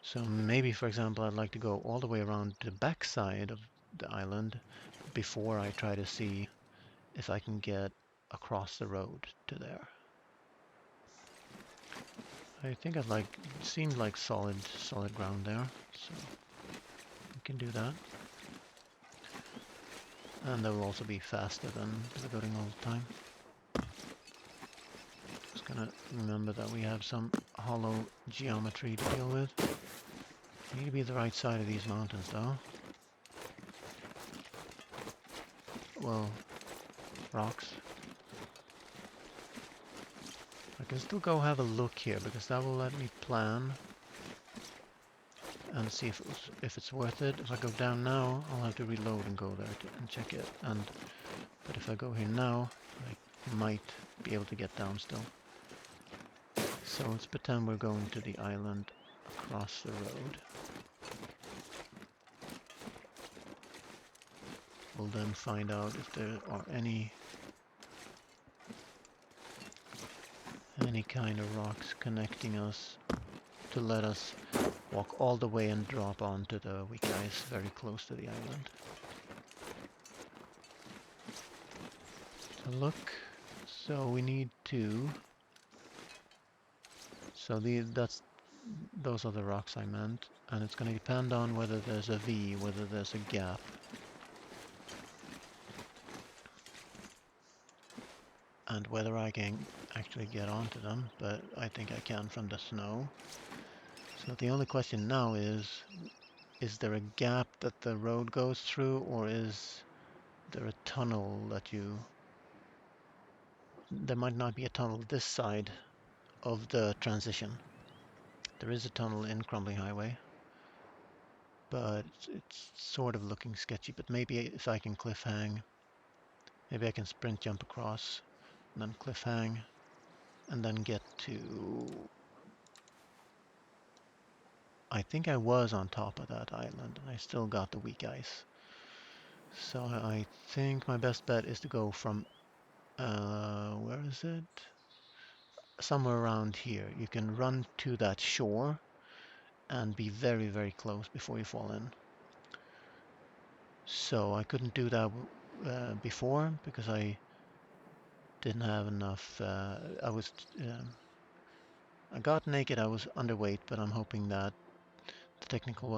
So maybe, for example, I'd like to go all the way around the back side of the island before I try to see if I can get across the road to there. I think I'd like, it seemed like solid ground there, so we can do that. And that will also be faster than pivoting all the time. Just gonna remember that we have some hollow geometry to deal with. Need to be the right side of these mountains though. Well, rocks. I can still go have a look here because that will let me plan and see if it's worth it. If I go down now, I'll have to reload and go there and check it. But if I go here now, I might be able to get down still. So let's pretend we're going to the island across the road. We'll then find out if there are any kind of rocks connecting us to let us walk all the way and drop onto the weak ice very close to the island. So look, so we need to, so those are the rocks I meant, and it's going to depend on whether there's a V, whether there's a gap. And whether I can actually get onto them, but I think I can from the snow. So the only question now is there a gap that the road goes through, or is there a tunnel that you... There might not be a tunnel this side of the transition. There is a tunnel in Crumbling Highway, but it's sort of looking sketchy. But maybe if I can cliff hang, maybe I can sprint jump across, and then cliff hang, and then get to... I think I was on top of that island, and I still got the weak ice. So I think my best bet is to go from, where is it? Somewhere around here. You can run to that shore and be very, very close before you fall in. So I couldn't do that before because I didn't have enough. I got naked. I was underweight, but I'm hoping that the technical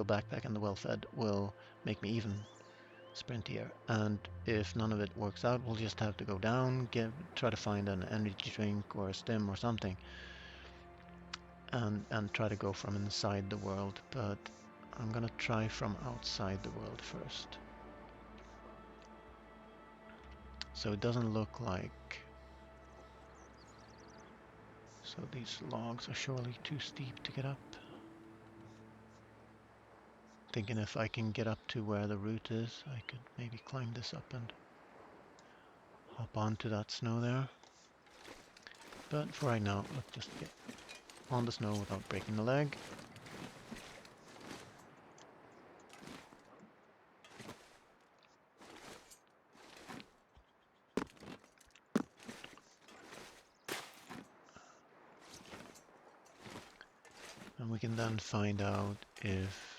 backpack and the well-fed will make me even sprintier. And if none of it works out, we'll just have to go down, try to find an energy drink or a stim or something, and try to go from inside the world. But I'm gonna try from outside the world first. So it doesn't look like... So these logs are surely too steep to get up. Thinking if I can get up to where the route is, I could maybe climb this up and hop onto that snow there. But for right now, let's just get on the snow without breaking the leg. And we can then find out if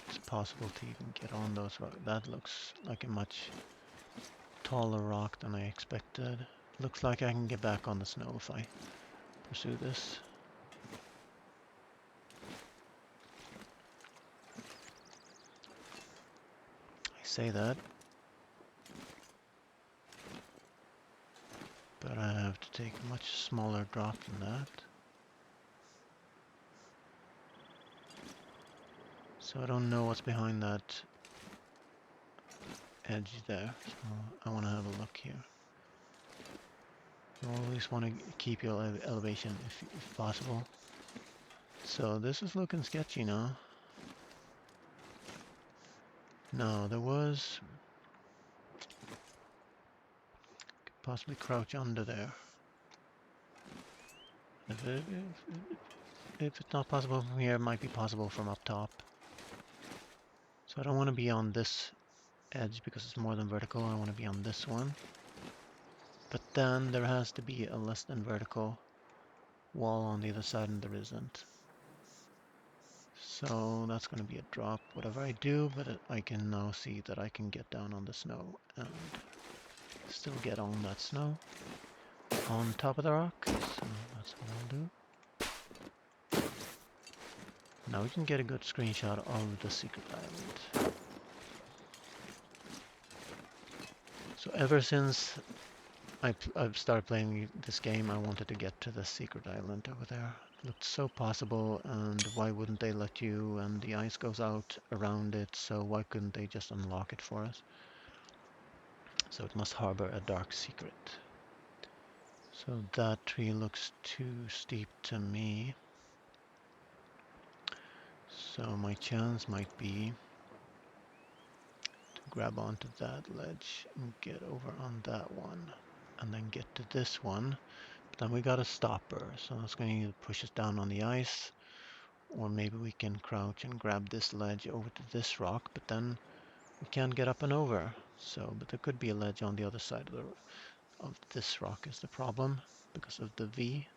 it's possible to even get on those rocks. That looks like a much taller rock than I expected. Looks like I can get back on the snow if I pursue this. I say that, but I have to take a much smaller drop than that. So I don't know what's behind that edge there. So I want to have a look here. You always want to keep your elevation if possible. So this is looking sketchy now. No, there was... Could possibly crouch under there. If it's not possible from here, it might be possible from up top. So I don't want to be on this edge because it's more than vertical. I want to be on this one. But then there has to be a less than vertical wall on the other side, and there isn't. So that's going to be a drop, whatever I do, but I can now see that I can get down on the snow and still get on that snow on top of the rock. So that's what I'll do. Now we can get a good screenshot of the secret island. So ever since I've started playing this game, I wanted to get to the secret island over there. It looked so possible, and why wouldn't they let you? And the ice goes out around it, so why couldn't they just unlock it for us? So it must harbor a dark secret. So that tree looks too steep to me. So my chance might be to grab onto that ledge and get over on that one. And then get to this one. But then we got a stopper, so it's going to either push us down on the ice, or maybe we can crouch and grab this ledge over to this rock, but then we can't get up and over. So, but there could be a ledge on the other side of this rock is the problem, because of the V.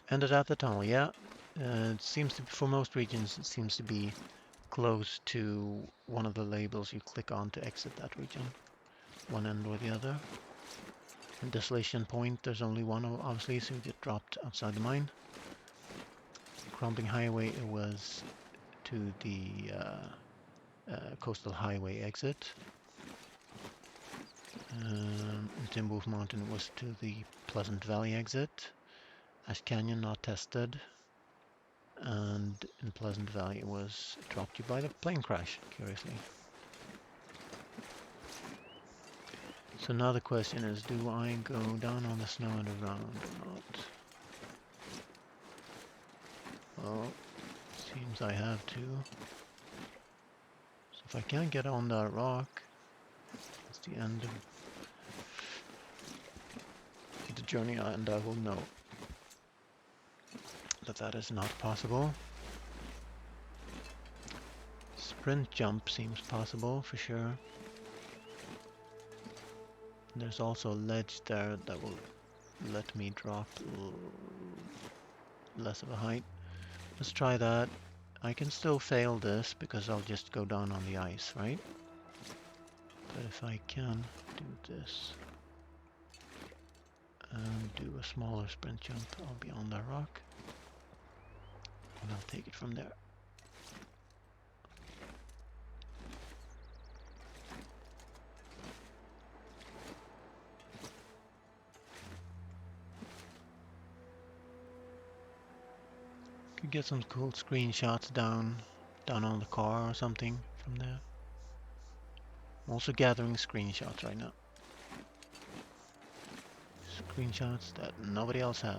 Ended at the tunnel, yeah. It seems to be, for most regions, it seems to be close to one of the labels you click on to exit that region. One end or the other. And Desolation Point, there's only one, obviously, so we get dropped outside the mine. Crumbling Highway, it was to the Coastal Highway exit. Timberwolf Mountain was to the Pleasant Valley exit. Ash Canyon not tested. And in Pleasant Valley it was dropped you by the plane crash, curiously. So now the question is, do I go down on the snow and around or not? Well, seems I have to. So if I can't get on that rock, that's the end of the journey, and I will know that that is not possible. Sprint jump seems possible for sure. There's also a ledge there that will let me drop less of a height. Let's try that. I can still fail this because I'll just go down on the ice, right? But if I can do this and do a smaller sprint jump, I'll be on that rock and I'll take it from there. Could get some cool screenshots down on the car or something from there. I'm also gathering screenshots right now. Screenshots that nobody else has.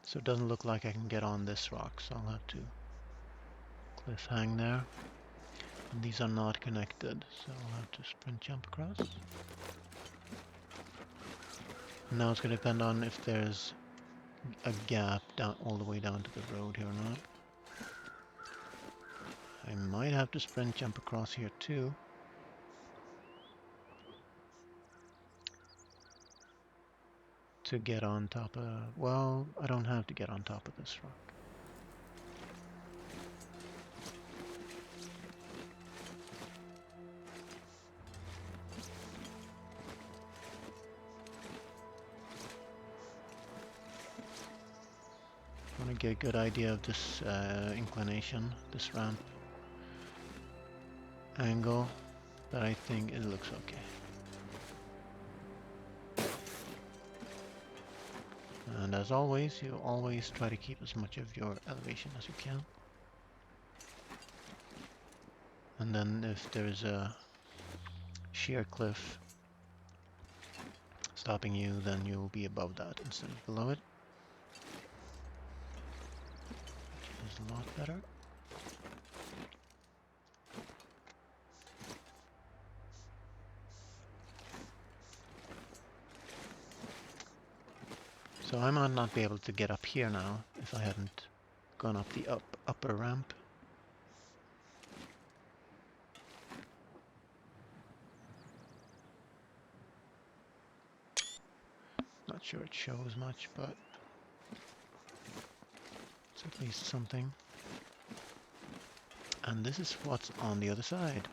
So it doesn't look like I can get on this rock, so I'll have to cliff hang there. And these are not connected, so I'll have to sprint jump across. Now it's going to depend on if there's a gap down all the way down to the road here or not. I might have to sprint jump across here too. To get on top of... well, I don't have to get on top of this rock. I want to get a good idea of this inclination, this ramp angle, but I think it looks okay. And as always, you always try to keep as much of your elevation as you can. And then if there's a sheer cliff stopping you, then you'll be above that instead of below it. Which is a lot better. So I might not be able to get up here now if I hadn't gone up the upper ramp. Not sure it shows much, but it's at least something. And this is what's on the other side.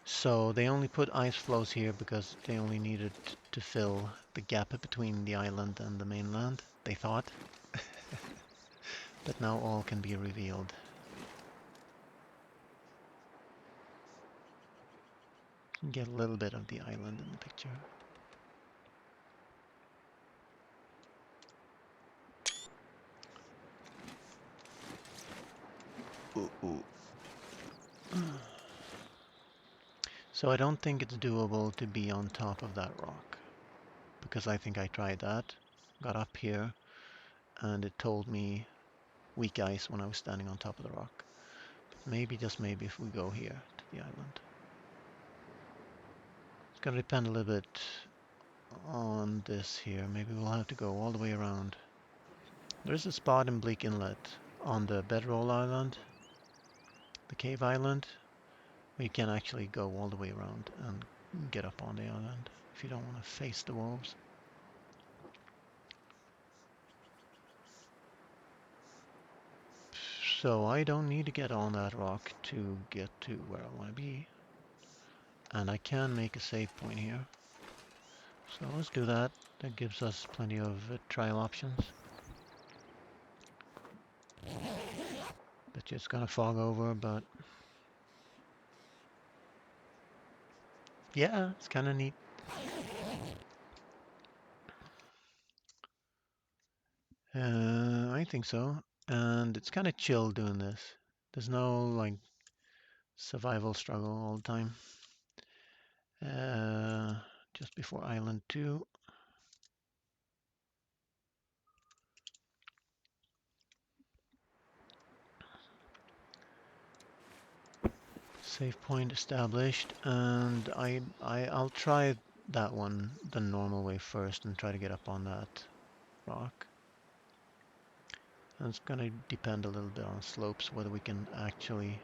So they only put ice floes here because they only needed to fill the gap between the island and the mainland, they thought. But now all can be revealed. You can get a little bit of the island in the picture. Ooh, ooh. So I don't think it's doable to be on top of that rock, because I think I tried that, got up here, and it told me weak ice when I was standing on top of the rock. But maybe, just maybe, if we go here to the island. It's gonna depend a little bit on this here. Maybe we'll have to go all the way around. There's a spot in Bleak Inlet on the Bedroll Island, the cave island, where you can actually go all the way around and get up on the island if you don't want to face the wolves. So I don't need to get on that rock to get to where I want to be. And I can make a save point here. So let's do that. That gives us plenty of trial options. Bet you it's gonna fog over, but yeah, it's kind of neat. I think so. And it's kind of chill doing this. There's no like survival struggle all the time. Just before Island 2. Save point established, and I'll try that one the normal way first and try to get up on that rock. And it's gonna depend a little bit on slopes, whether we can actually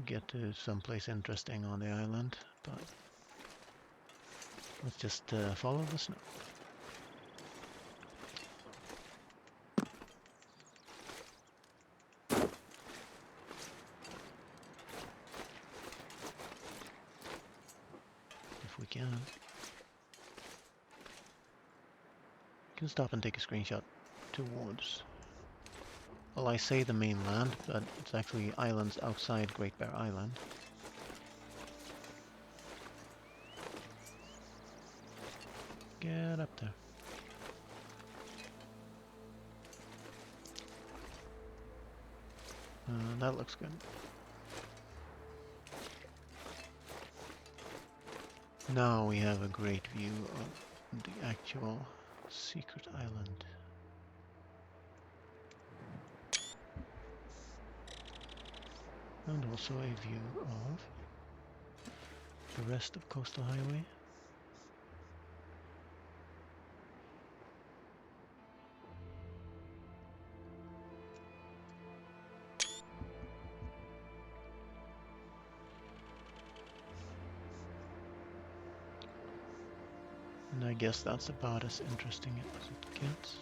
get to someplace interesting on the island, but let's just follow the snow. If we can. We can stop and take a screenshot towards, well, I say the mainland, but it's actually islands outside Great Bear Island. Get up there. That looks good. Now we have a great view of the actual secret island. And also a view of the rest of Coastal Highway. And I guess that's about as interesting as it gets.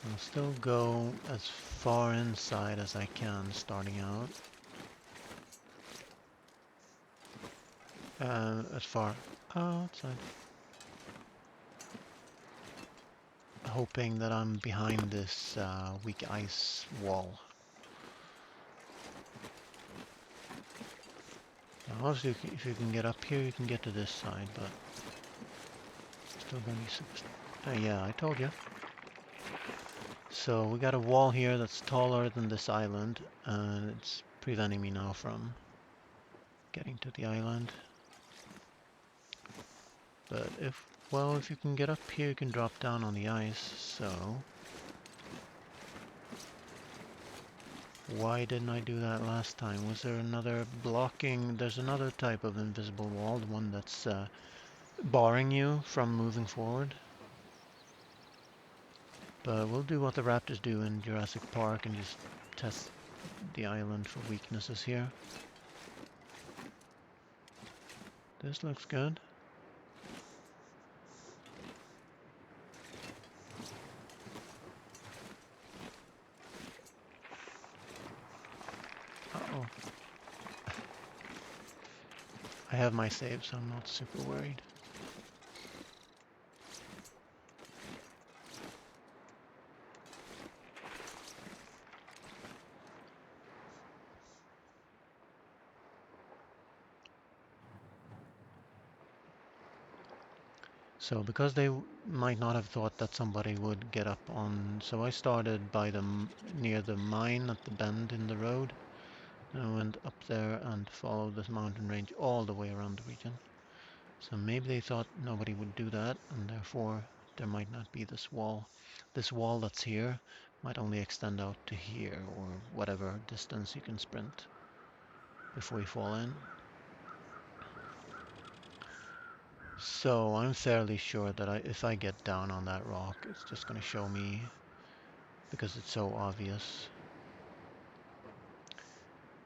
I'll still go as far inside as I can starting out. As far outside. Hoping that I'm behind this weak ice wall. Now, obviously, if you can get up here, you can get to this side, but still gonna be super. Yeah, I told you. So we got a wall here that's taller than this island, and it's preventing me now from getting to the island. But if Well, if you can get up here, you can drop down on the ice, so... Why didn't I do that last time? Was there another blocking? There's another type of invisible wall, the one that's barring you from moving forward. But we'll do what the raptors do in Jurassic Park and just test the island for weaknesses here. This looks good. Uh-oh. I have my save, so I'm not super worried. So because they might not have thought that somebody would get up on, so I started by near the mine at the bend in the road. And I went up there and followed this mountain range all the way around the region. So maybe they thought nobody would do that, and therefore there might not be this wall. This wall that's here might only extend out to here, or whatever distance you can sprint before you fall in. So I'm fairly sure that if I get down on that rock, it's just going to show me, because it's so obvious.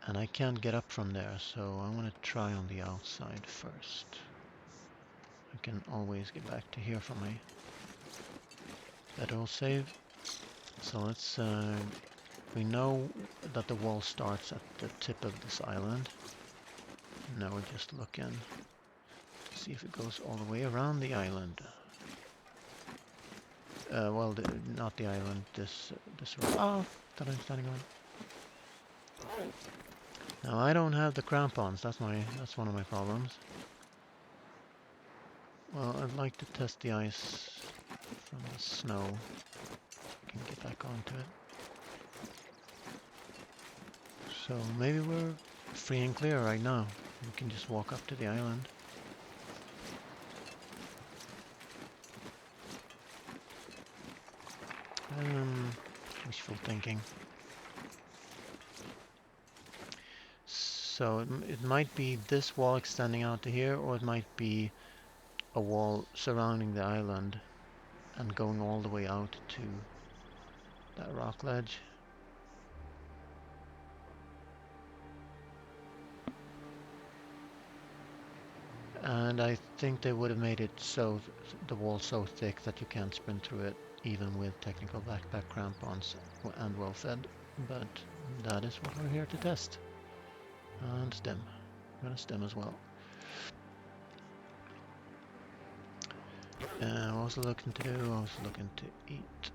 And I can't get up from there, so I want to try on the outside first. I can always get back to here for my federal save. So let's, we know that the wall starts at the tip of this island. Now we're just looking to see if it goes all the way around the island. Well, not the island, this road. Oh, that I'm standing on. Now I don't have the crampons, that's one of my problems. Well, I'd like to test the ice from the snow. I can get back onto it. So maybe we're free and clear right now. We can just walk up to the island. Wishful thinking. So it might be this wall extending out to here, or it might be a wall surrounding the island and going all the way out to that rock ledge. And I think they would have made it so the wall so thick that you can't sprint through it, even with technical backpack crampons and well fed. But that is what we're here to test. And stem. I'm gonna stem as well. What was I looking to do? I was looking to eat.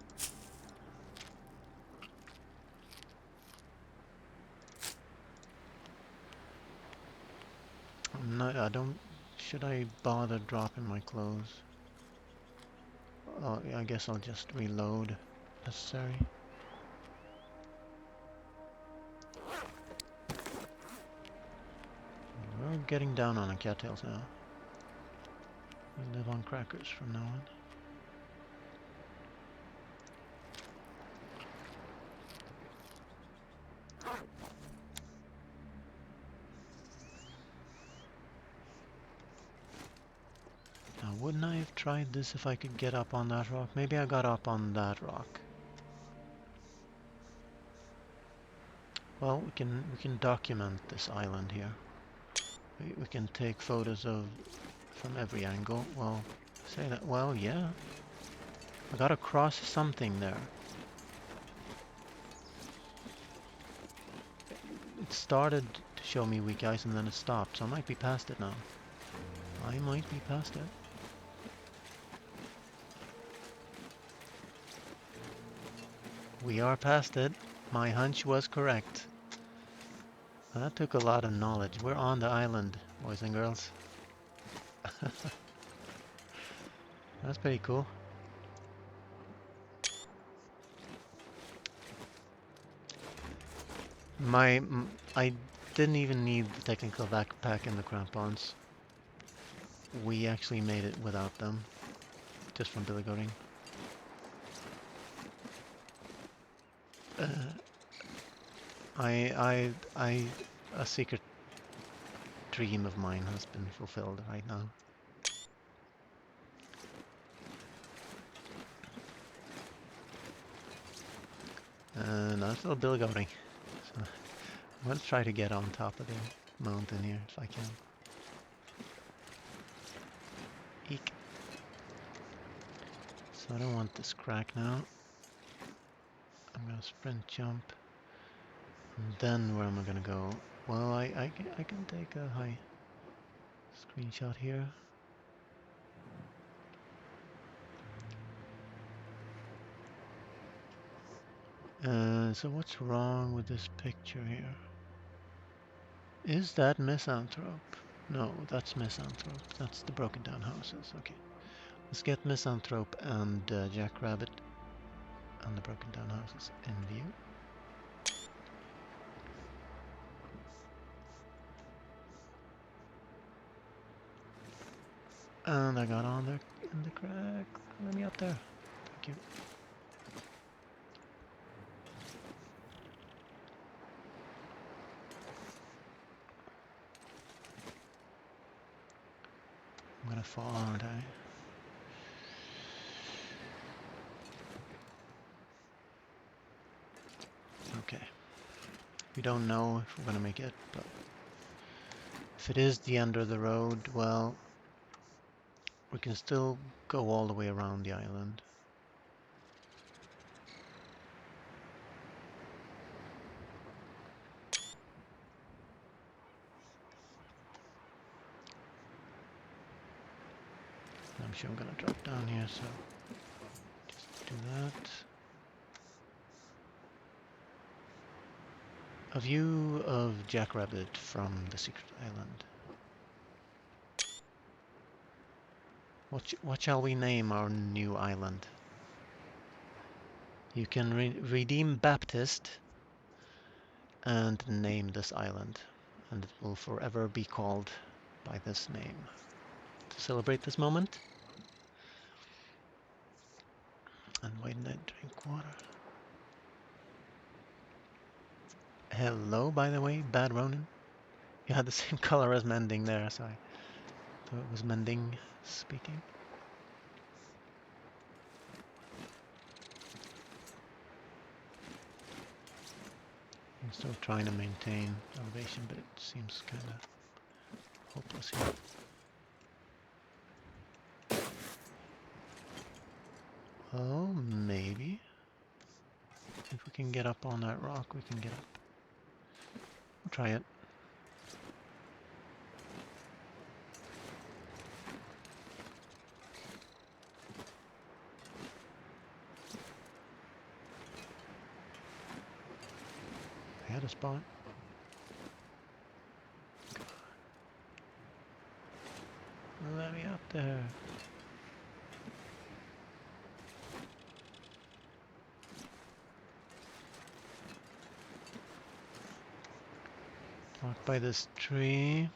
No, I don't. Should I bother dropping my clothes? Oh, I guess I'll just reload. Necessary. We're getting down on the cattails now. We live on crackers from now on. Now, wouldn't I have tried this if I could get up on that rock? Maybe I got up on that rock. Well, we can document this island here. We can take photos from every angle. Well, say that. Well, yeah. I gotta cross something there. It started to show me weak ice and then it stopped, so I might be past it now. I might be past it. We are past it. My hunch was correct. Well, that took a lot of knowledge. We're on the island, boys and girls. That's pretty cool. I didn't even need the technical backpack and the crampons. We actually made it without them. just from billy goating. A secret dream of mine has been fulfilled right now. And I'm still billy goating. So I'm gonna try to get on top of the mountain here if I can. Eek. So I don't want this crack now. I'm gonna sprint jump. And then where am I gonna go? Well, I can take a high screenshot here. So what's wrong with this picture here? Is that Misanthrope? No, that's Misanthrope. That's the broken down houses. Okay. Let's get Misanthrope and Jackrabbit and the broken down houses in view. And I got on there in the crack. Let me up there. Thank you. I'm gonna fall, aren't I? Okay. We don't know if we're gonna make it, but if it is the end of the road, well, we can still go all the way around the island. I'm sure I'm gonna drop down here, so just do that. A view of Jackrabbit from the secret island. What shall we name our new island? You can redeem Baptist and name this island, and it will forever be called by this name. To celebrate this moment. And why didn't I drink water? Hello, by the way, Bad Ronin. You had the same color as Mending there, so I thought it was Mending speaking. I'm still trying to maintain elevation, but it seems kind of hopeless here. Oh, maybe. If we can get up on that rock, we can get up. We'll try it. I had a spot. Let me up there. Walk by this tree.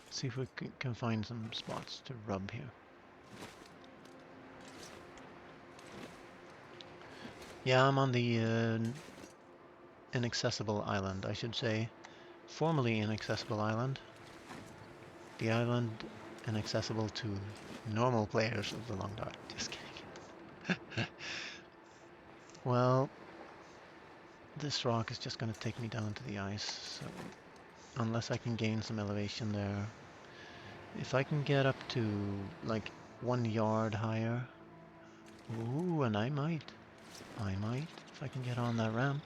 See if we can find some spots to rub here. Yeah, I'm on the inaccessible island, I should say. Formerly inaccessible island. The island inaccessible to normal players of the long dart. Just kidding. Well, this rock is just going to take me down to the ice, so unless I can gain some elevation there. If I can get up to like 1 yard higher, ooh, and I might, if I can get on that ramp.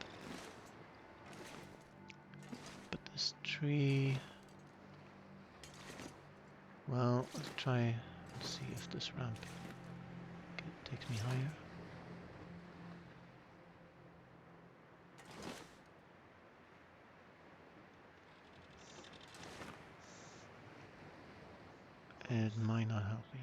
But this tree, well, let's try and see if this ramp takes me higher. It might not help me.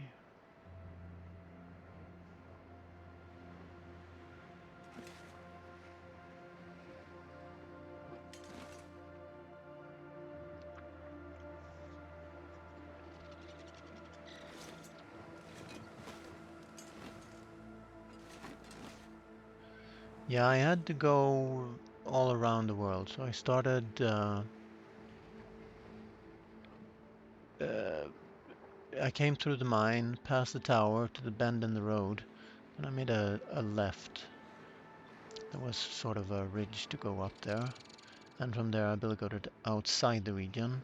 Yeah, I had to go all around the world. So I started. Uh, I came through the mine, past the tower, to the bend in the road, and I made a left. There was sort of a ridge to go up there, and from there I billeted outside the region.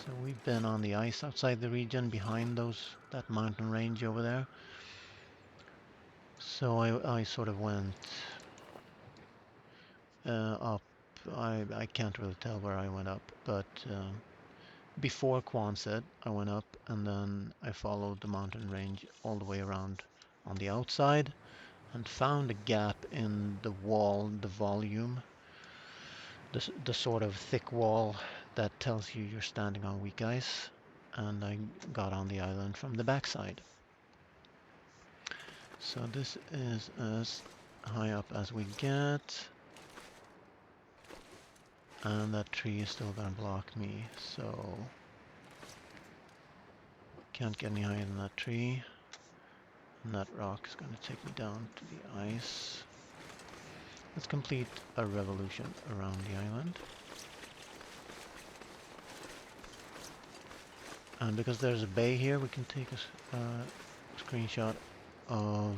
So we've been on the ice outside the region, behind that mountain range over there. So I sort of went up. I can't really tell where I went up, but before Quonset, I went up and then I followed the mountain range all the way around on the outside and found a gap in the wall, the volume, the sort of thick wall that tells you you're standing on weak ice. And I got on the island from the backside. So this is as high up as we get. And that tree is still gonna block me, so can't get any higher than that tree. And that rock is gonna take me down to the ice. Let's complete a revolution around the island. And because there's a bay here, we can take a screenshot of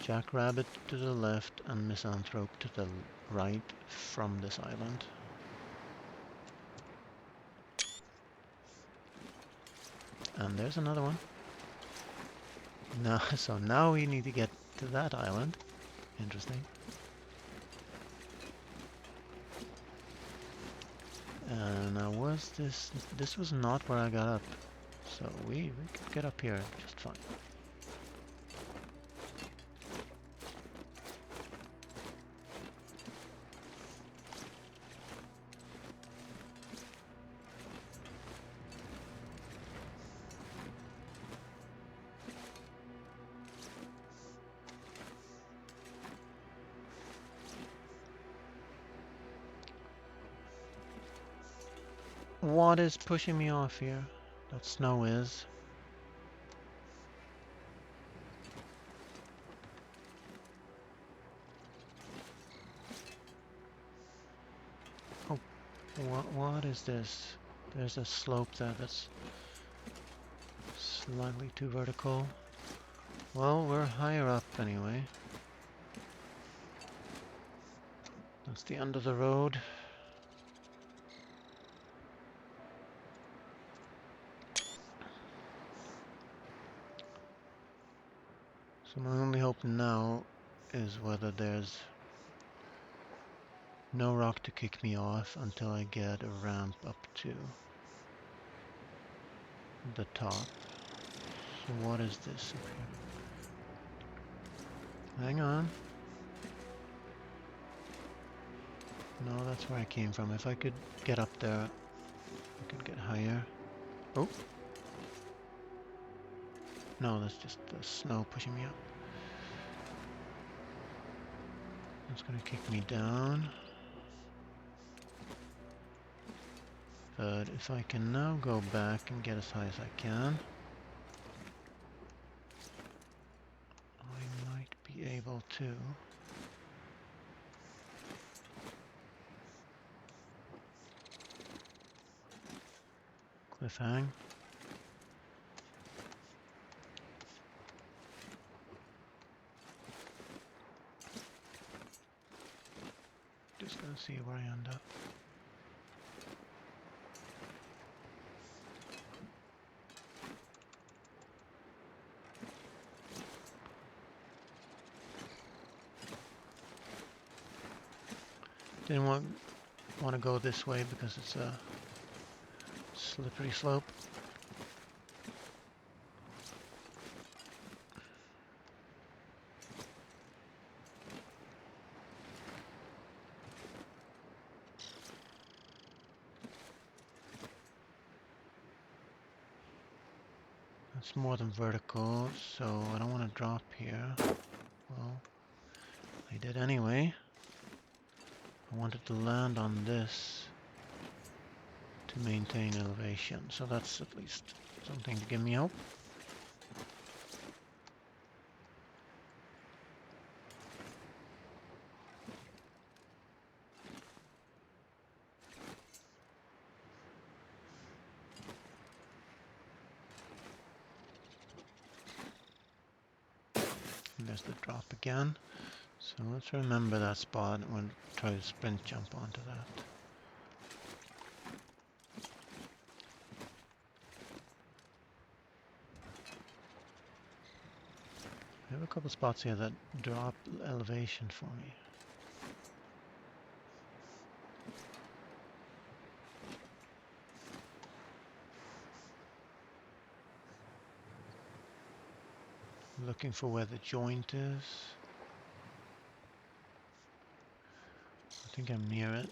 Jackrabbit to the left and Misanthrope to the right from this island. And there's another one. Now, so now we need to get to that island. Interesting. Now this was not where I got up. So we could get up here just fine. What is pushing me off here? That snow is. Oh, what is this? There's a slope there that's slightly too vertical. Well, we're higher up anyway. That's the end of the road. So my only hope now is whether there's no rock to kick me off until I get a ramp up to the top. So what is this up here? Hang on. No, that's where I came from. If I could get up there, I could get higher. Oh. No, that's just the snow pushing me up. It's gonna kick me down. But if I can now go back and get as high as I can, I might be able to. Cliffhang. Just gonna see where I end up. Didn't want to go this way because it's a slippery slope. It's more than vertical, so I don't want to drop here. Well, I did anyway. I wanted to land on this to maintain elevation, so that's at least something to give me hope. there's the drop again. So let's remember that spot and we'll try to sprint jump onto that. I have a couple spots here that drop elevation for me. Looking for where the joint is. I think I'm near it.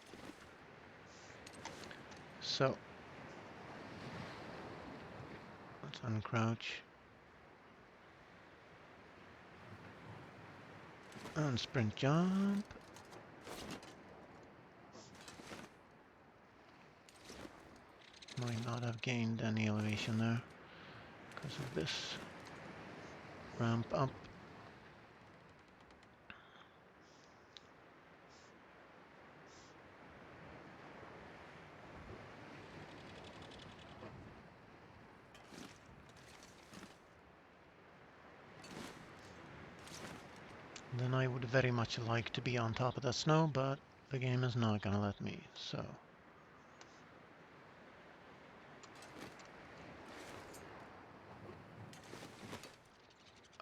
So let's uncrouch. And sprint jump. Might not have gained any elevation there because of this ramp up. Then I would very much like to be on top of that snow, but the game is not gonna let me, so.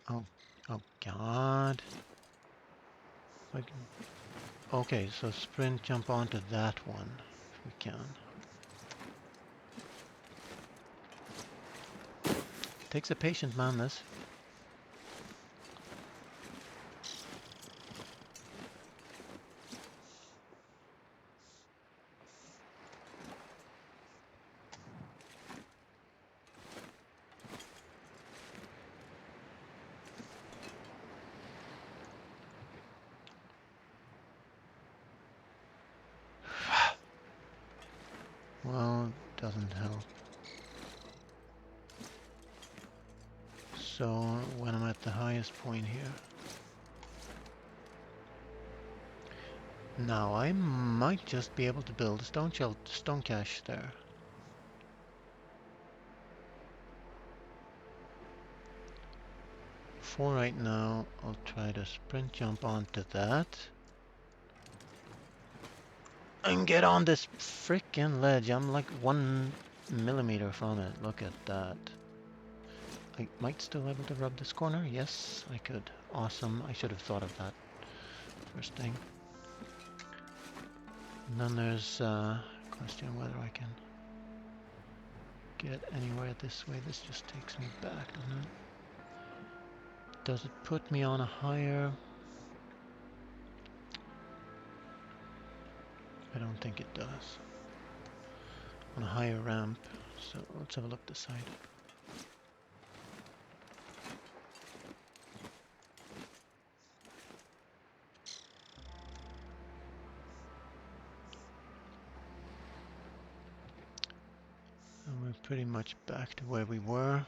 Oh, oh God. Like, okay, so sprint jump onto that one, if we can. Takes a patient man, this. Well, doesn't help. So, when I'm at the highest point here. Now, I might just be able to build a stone cache there. For right now, I'll try to sprint jump onto that. And get on this freaking ledge. I'm like 1 millimeter from it. Look at that. I might still be able to rub this corner. Yes, I could. Awesome. I should have thought of that first thing. And then there's a question whether I can get anywhere this way. This just takes me back, doesn't it? Does it put me on a higher? I don't think it does. On a higher ramp. So let's have a look this side. And we're pretty much back to where we were.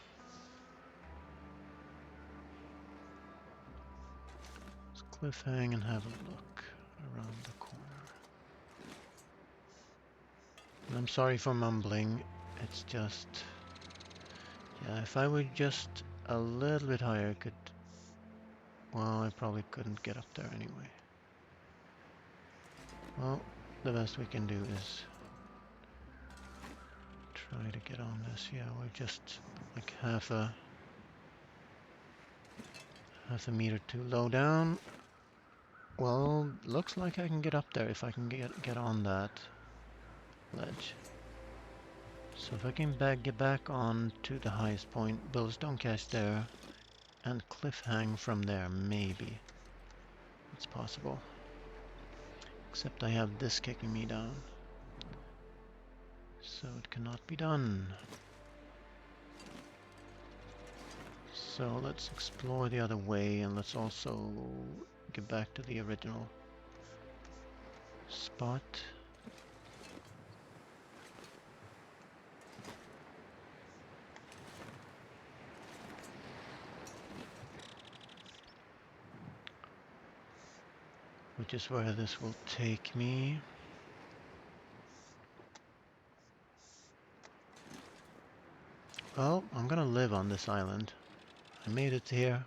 Let's cliff hang and have a look around the corner. And I'm sorry for mumbling. It's just, yeah, if I were just a little bit higher, I could, well, I probably couldn't get up there anyway. Well, the best we can do is try to get on this. Yeah, we're just like half a meter too low down. Well, looks like I can get up there if I can get on that ledge. So if I can get back on to the highest point, build a stone cache there, and cliff hang from there, maybe. It's possible. Except I have this kicking me down. So it cannot be done. So let's explore the other way, and let's also get back to the original spot. Which is where this will take me. Well, I'm gonna live on this island. I made it here.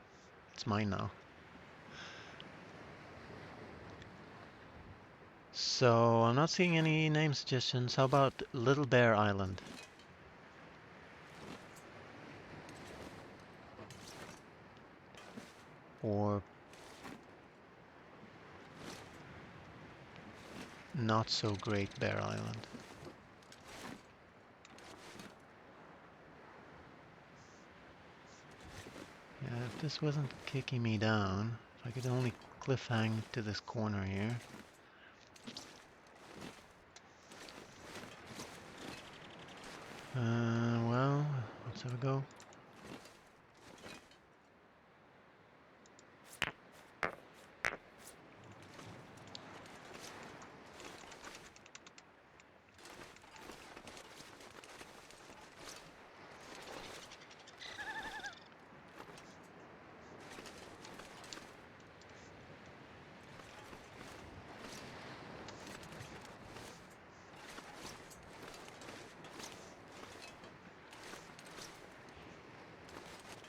It's mine now. So I'm not seeing any name suggestions. How about Little Bear Island? Or Not So Great Bear Island? Yeah, if this wasn't kicking me down, if I could only cliffhang to this corner here. Well, let's have a go.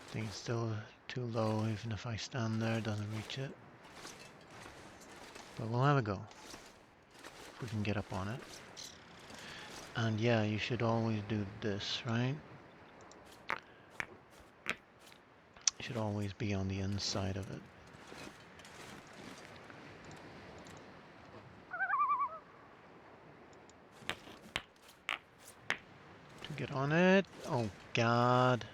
I think it's still too low, even if I stand there, it doesn't reach it. But we'll have a go, if we can get up on it. And yeah, you should always do this, right? You should always be on the inside of it. To get on it. Oh God.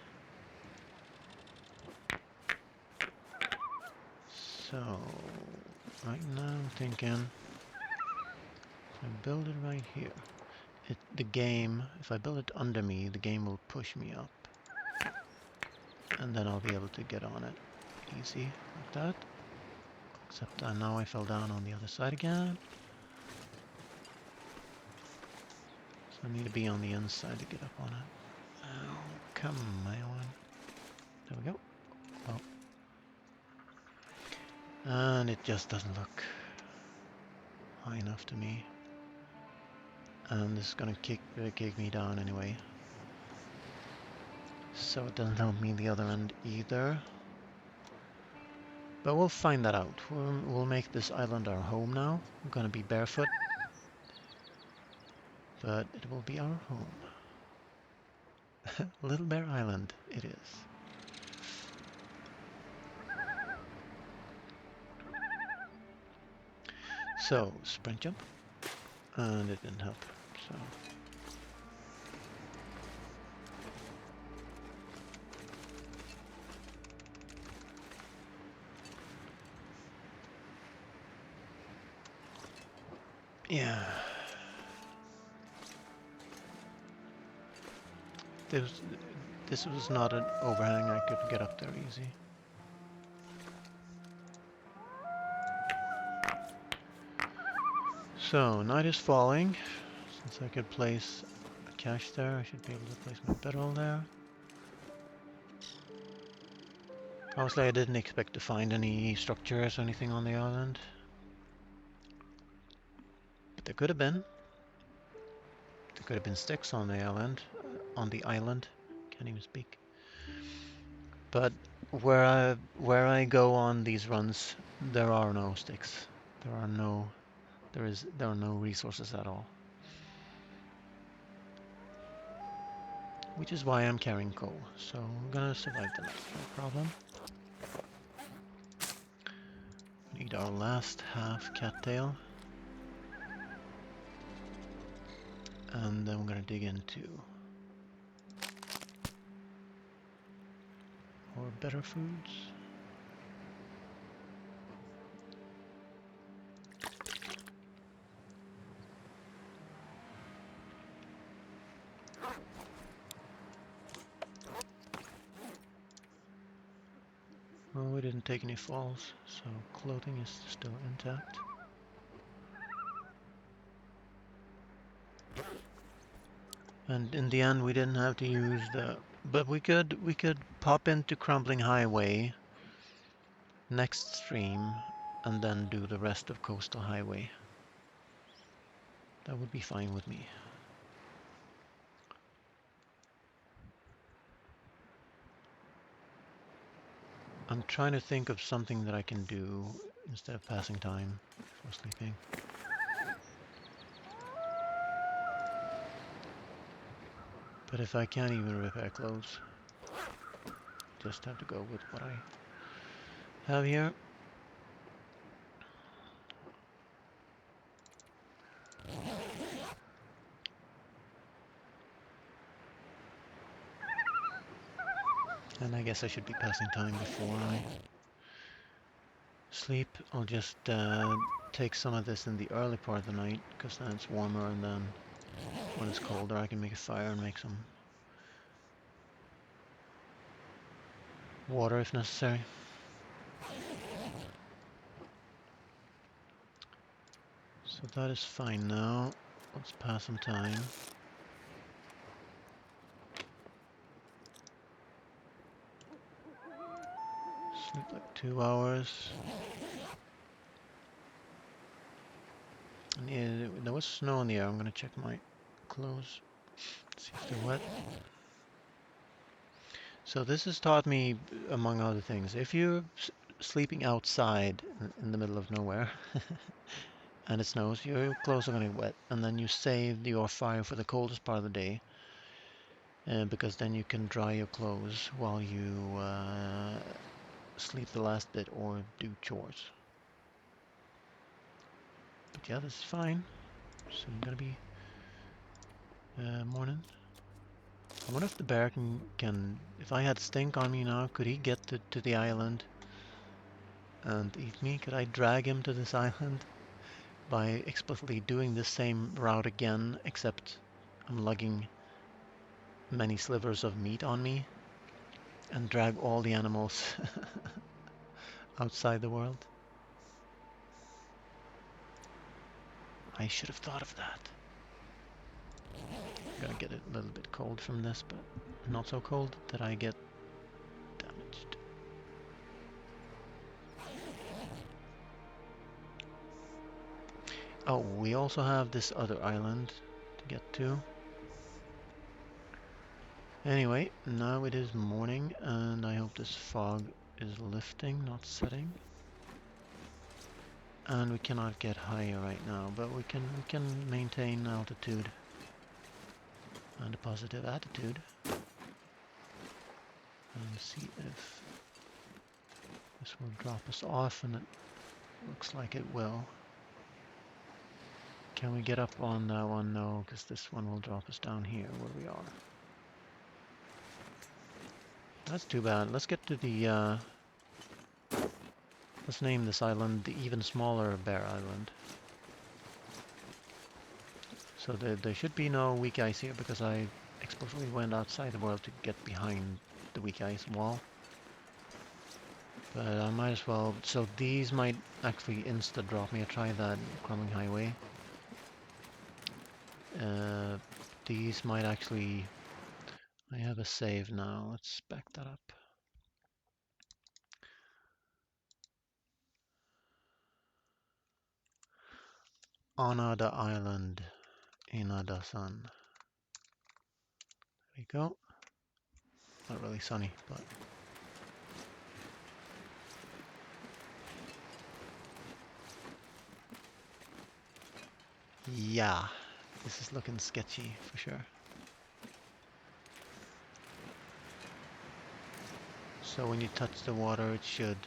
So, right now I'm thinking, if I build it right here, the game, if I build it under me, the game will push me up. And then I'll be able to get on it. Easy, like that. Except now I fell down on the other side again. So I need to be on the inside to get up on it. Oh, come on. There we go. Oh. And it just doesn't look high enough to me. And this is gonna kick me down anyway. So it doesn't help me the other end either. But we'll find that out. We'll make this island our home now. We're gonna be barefoot. But it will be our home. Little Bear Island it is. So, sprint jump. And it didn't help. So yeah. This was not an overhang. I could get up there easy. So, night is falling. Since I could place a cache there, I should be able to place my bedroll there. Obviously, I didn't expect to find any structures or anything on the island. But there could have been. There could have been sticks on the island. Can't even speak. But where I go on these runs, there are no sticks. There are no resources at all. Which is why I'm carrying coal. So we're gonna survive the night, no problem. Need our last half cattail. And then we're gonna dig into our better foods. Well, we didn't take any falls, so clothing is still intact. And in the end, we didn't have to use but we could pop into Crumbling Highway next stream and then do the rest of Coastal Highway. That would be fine with me. I'm trying to think of something that I can do instead of passing time before sleeping. But if I can't even repair clothes, just have to go with what I have here. And I guess I should be passing time before I sleep. I'll just take some of this in the early part of the night, because then it's warmer, and then when it's colder I can make a fire and make some water if necessary. So that is fine now. Let's pass some time. Sleep like 2 hours. And yeah, there was snow in the air. I'm gonna check my clothes, see if they're wet. So this has taught me, among other things, if you're sleeping outside in the middle of nowhere and it snows, your clothes are gonna get wet, and then you save your fire for the coldest part of the day, because then you can dry your clothes while you sleep the last bit or do chores. But yeah, this is fine. Soon gonna be morning. I wonder if the bear can, if I had Stink on me now, could he get to the island and eat me? Could I drag him to this island by explicitly doing the same route again, except I'm lugging many slivers of meat on me, and drag all the animals outside the world? I should have thought of that. I'm gonna get a little bit cold from this, but not so cold that I get damaged. Oh, we also have this other island to get to. Anyway, now it is morning, and I hope this fog is lifting, not setting. And we cannot get higher right now, but we can maintain altitude and a positive attitude. And see if this will drop us off, and it looks like it will. Can we get up on that one? No, because this one will drop us down here where we are. That's too bad. Let's get to the, let's name this island the even smaller Bear Island. So there should be no weak ice here, because I explicitly went outside the world to get behind the weak ice wall. But I might as well, so these might actually insta-drop me. I'll try that crumbling highway. These might actually, I have a save now, let's back that up. Anada Island, Inada-san. There we go. Not really sunny, but yeah, this is looking sketchy for sure. So when you touch the water, it should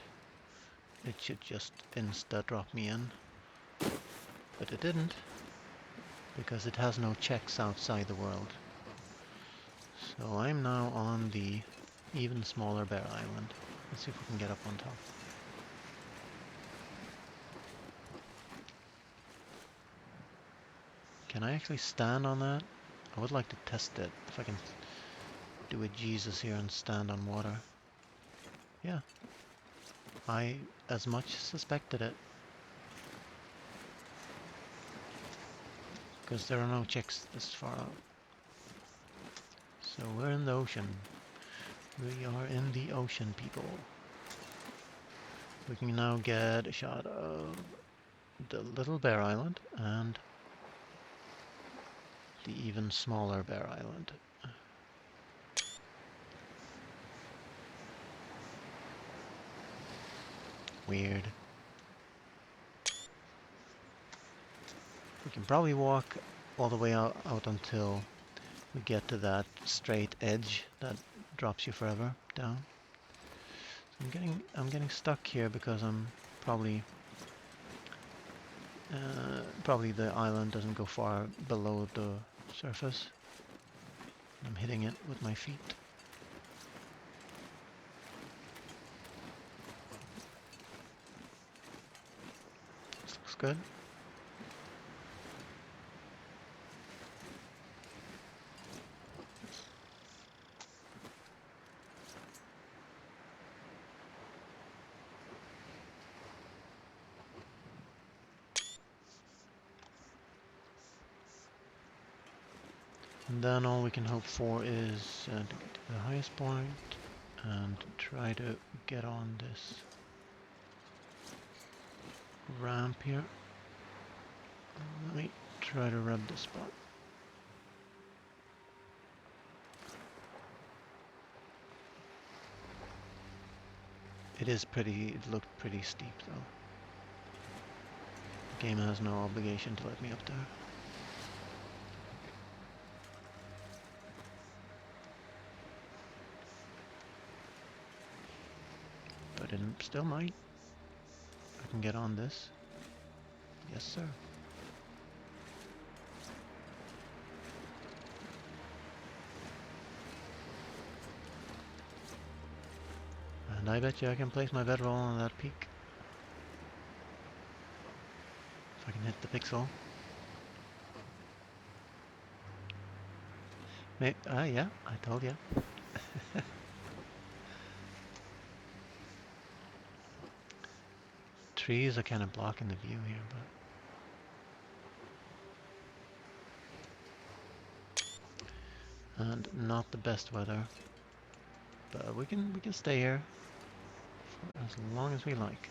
just insta drop me in. But it didn't, because it has no checks outside the world. So I'm now on the even smaller Bear Island. Let's see if we can get up on top. Can I actually stand on that? I would like to test it, if I can do a Jesus here and stand on water. Yeah, I as much suspected it. Because there are no checks this far out. So we're in the ocean. We are in the ocean, people. We can now get a shot of the little Bear Island and the even smaller Bear Island. Weird. We can probably walk all the way out until we get to that straight edge that drops you forever down. So I'm getting stuck here because I'm probably probably the island doesn't go far below the surface. I'm hitting it with my feet. This looks good. And then all we can hope for is to get to the highest point and try to get on this ramp here. Let me try to rub this spot. It looked pretty steep though. The game has no obligation to let me up there. But it still might. I can get on this. Yes, sir. And I bet you I can place my bedroll on that peak. If I can hit the pixel. Yeah, I told you. Trees are kind of blocking the view here, but and not the best weather. But we can stay here for as long as we like.